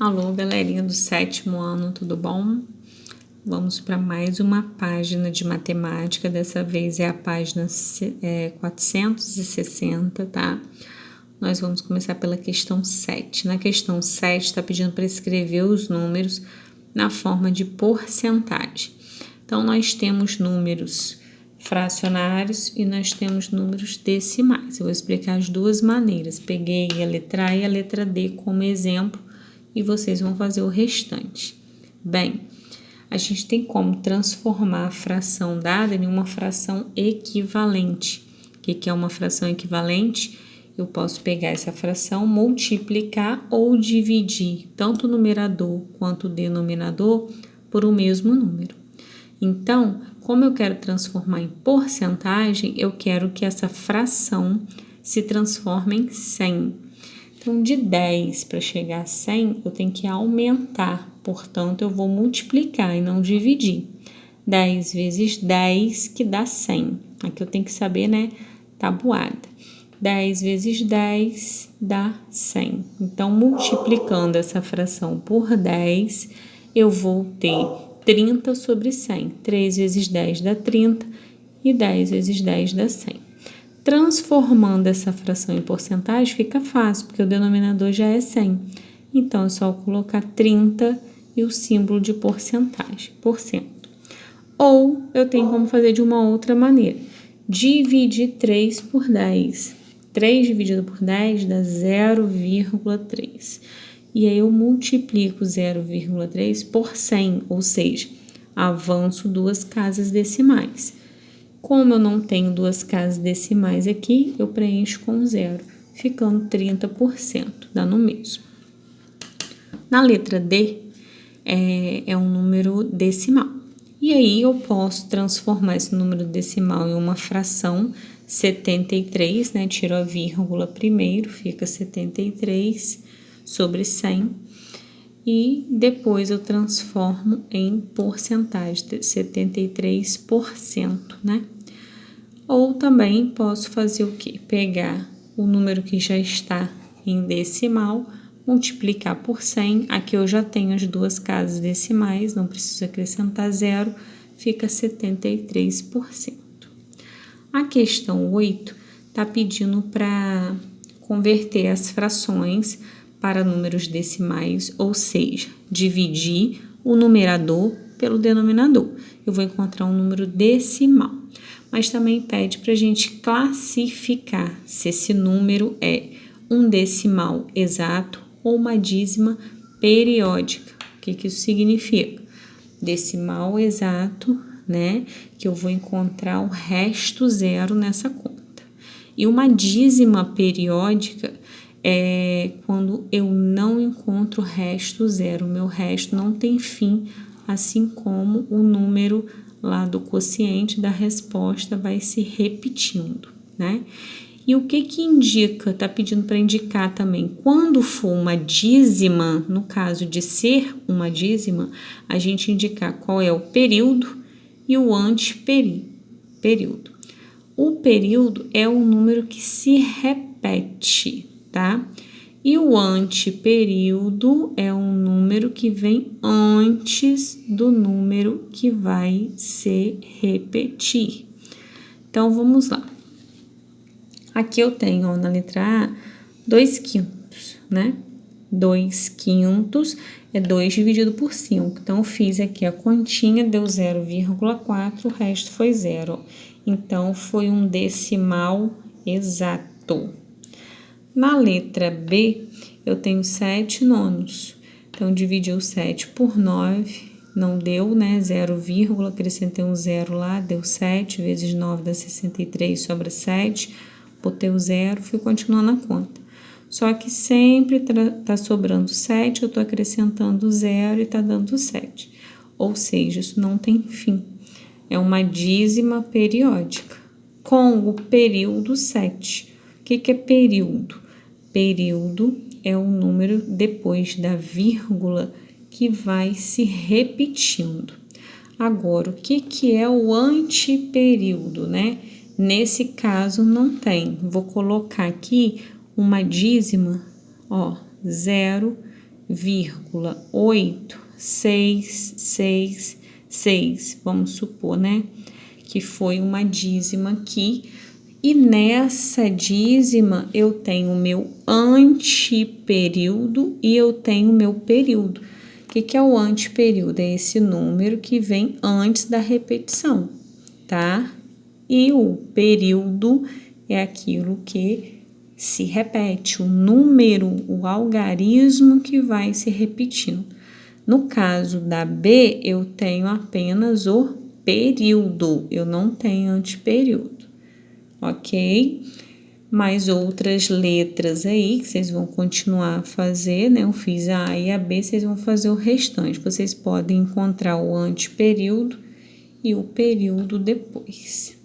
Alô, galerinha do 7º ano, tudo bom? Vamos para mais uma página de matemática, dessa vez é a página 460, tá? Nós vamos começar pela questão 7. Na questão 7, está pedindo para escrever os números na forma de porcentagem. Então, nós temos números fracionários e nós temos números decimais. Eu vou explicar as duas maneiras. Peguei a letra A e a letra D como exemplo e vocês vão fazer o restante. Bem, a gente tem como transformar a fração dada em uma fração equivalente. O que é uma fração equivalente? Eu posso pegar essa fração, multiplicar ou dividir tanto o numerador quanto o denominador por o mesmo número. Então, como eu quero transformar em porcentagem, eu quero que essa fração se transforme em 100. Então, de 10 para chegar a 100, eu tenho que aumentar. Portanto, eu vou multiplicar e não dividir. 10 vezes 10, que dá 100. Aqui eu tenho que saber, né, tabuada. 10 vezes 10 dá 100. Então, multiplicando essa fração por 10, eu vou ter 30 sobre 100. 3 vezes 10 dá 30 e 10 vezes 10 dá 100. Transformando essa fração em porcentagem fica fácil, porque o denominador já é 100. Então, é só colocar 30 e o símbolo de porcentagem, porcento. Ou eu tenho como fazer de uma outra maneira. Dividir 3 por 10. 3 dividido por 10 dá 0,3. E aí eu multiplico 0,3 por 100, ou seja, avanço 2 casas decimais. Como eu não tenho 2 casas decimais aqui, eu preencho com 0, ficando 30%, dá no mesmo. Na letra D, é um número decimal. E aí eu posso transformar esse número decimal em uma fração, 73, né? Tiro a vírgula primeiro, fica 73 sobre 100. E depois eu transformo em porcentagem, 73%, né? Ou também posso fazer o quê? Pegar o número que já está em decimal, multiplicar por 100. Aqui eu já tenho as 2 casas decimais, não preciso acrescentar 0, fica 73%. A questão 8 está pedindo para converter as frações para números decimais, ou seja, dividir o numerador pelo denominador. Eu vou encontrar um número decimal, mas também pede para a gente classificar se esse número é um decimal exato ou uma dízima periódica. O que isso significa? Decimal exato, né? Que eu vou encontrar o resto zero nessa conta. E uma dízima periódica é quando eu não encontro o resto zero, meu resto não tem fim, assim como o número lá do quociente da resposta vai se repetindo, né? E o que indica? Tá pedindo para indicar também, quando for uma dízima, no caso de ser uma dízima, a gente indicar qual é o período e o anteperíodo. O período é o número que se repete, tá? E o anteperíodo é um número que vem antes do número que vai se repetir. Então, vamos lá. Aqui eu tenho, ó, na letra A, 2/5, né? 2/5 é 2 dividido por 5. Então, eu fiz aqui a continha, deu 0,4, o resto foi 0. Então, foi um decimal exato. Na letra B, eu tenho 7/9. Então, dividi o 7 por 9, não deu, né? 0, acrescentei um 0 lá, deu 7, vezes 9 dá 63, sobra 7. Botei o 0, fui continuando a conta. Só que sempre tá sobrando 7, eu tô acrescentando 0 e tá dando 7. Ou seja, isso não tem fim. É uma dízima periódica, com o período 7. O que é período? Período é o número depois da vírgula que vai se repetindo. Agora, o que é o anteperíodo, né? Nesse caso, não tem. Vou colocar aqui uma dízima, ó, 0 0,8666, vamos supor, né? Que foi uma dízima aqui. E nessa dízima eu tenho o meu anteperíodo e eu tenho o meu período. O que é o anteperíodo? É esse número que vem antes da repetição, tá? E o período é aquilo que se repete, o número, o algarismo que vai se repetindo. No caso da B, eu tenho apenas o período, eu não tenho anteperíodo. Ok? Mais outras letras aí que vocês vão continuar a fazer, né? Eu fiz a A e a B, vocês vão fazer o restante. Vocês podem encontrar o anteperíodo e o período depois.